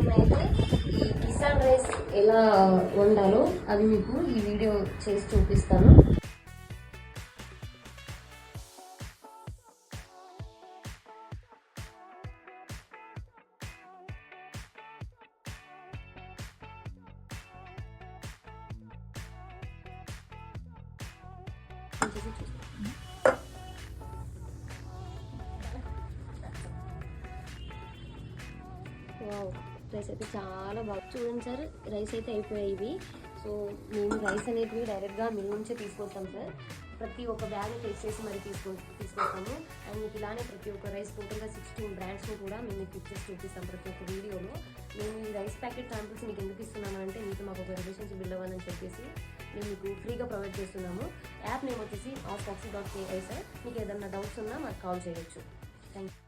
నేనైతే ఈ కిసాన్ రైస్ ఎలా వండాలో అది మీకు ఈ వీడియో చేసి చూపిస్తాను. వావ్, రైస్ అయితే చాలా బాగా చూడండి సార్. రైస్ అయితే అయిపోయాయి ఇవి. సో మేము రైస్ అనేటివి డైరెక్ట్గా మిల్ నుంచే తీసుకొస్తాం సార్. ప్రతి ఒక్క బ్యాగ్ టెస్ట్ చేసి మరి తీసుకొస్తాము. అండ్ మీకు ఇలానే ప్రతి ఒక్క రైస్ టోటల్గా 16 బ్రాండ్స్ని కూడా మేము మీకు ఇచ్చేసి చూపిస్తాం ప్రతి ఒక్క వీడియోలో. మేము ఈ రైస్ ప్యాకెట్ శాంపుల్స్ మీకు ఎందుకు ఇస్తున్నాము అంటే మీకు మాకు ఒక రిలేషన్షిప్ బిల్డ్ అవ్వాలని చెప్పేసి మేము మీకు ఫ్రీగా ప్రొవైడ్ చేస్తున్నాము. యాప్ నేమ్ వచ్చేసి askfoxy.ki సార్. మీకు ఏదైనా డౌట్స్ ఉన్నా మాకు కాల్ చేయవచ్చు. Thank you.